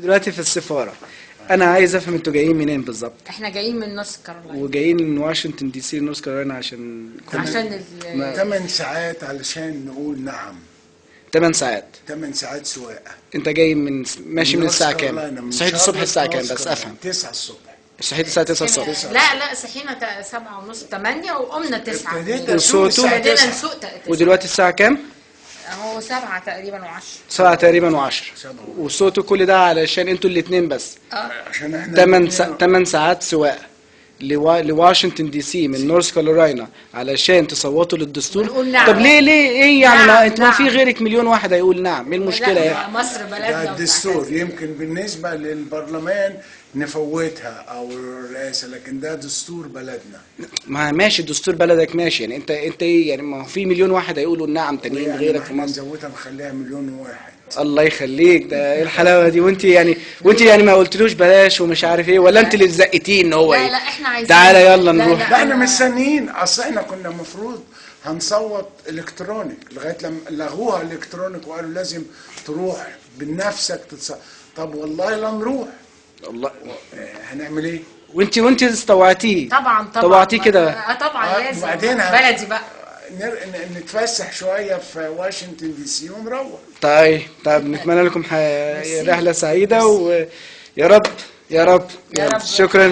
دلوقتي في السفاره. انا عايز افهم انتوا جايين منين بالظبط؟ احنا جايين من نورث كارولاينا. وجايين من واشنطن دي سي نورث كارولاينا عشان 8 ساعات علشان نقول نعم. 8 ساعات. 8 ساعات سواقه. انت جاي ماشي من الساعه كام؟ صحيت الصبح الساعه كام بس افهم؟ 9 الصبح. صحيت الساعه 9 الصبح. لا صحينا 7:30 8 وقمنا 9. ابتدينا نسوق ودلوقتي الساعه كام؟ هو 7 تقريبا و10. 7 تقريبا و10. وصوتوا كل ده علشان انتوا الاثنين بس. عشان احنا 8 ساعات سواقه لواشنطن دي سي من نورث كارولاينا علشان تصوتوا للدستور. نعم. طب ليه ايه يعني؟ نعم. انت ما في غيرك مليون واحد هيقول نعم. ايه المشكله يعني؟ مصر بلدنا. ده الدستور يمكن بالنسبه للبرلمان نفوتها او الرئاسه، لكن ده دستور بلدنا. ما ماشي دستور بلدك ماشي، يعني انت ايه يعني؟ ما في مليون واحد هيقولوا نعم تانيين يعني غيرك في مصر. نزودها نخليها 1,000,000 واحد. الله يخليك، ده ايه الحلاوه دي؟ وانت يعني ما قلتلوش بلاش ومش عارف ايه، ولا انت اللي تزقتيه ان هو ايه؟ لا احنا عايزين. تعالى يلا نروح. لا احنا مستنيين، اصل احنا كنا المفروض هنصوت الكترونيك لغايه لما لغوها الكترونيك وقالوا لازم تروح بنفسك تتصوت. طب والله لا نروح. والله هنعمل ايه؟ وانت استوعتيه؟ طبعا طوعتيه كده. طبعا لازم. وبعدين بلدي بقى نتفسح شويه في واشنطن دي سي ونروح. طيب نتمنى لكم رحله سعيده، ويا رب يا رب. شكرا.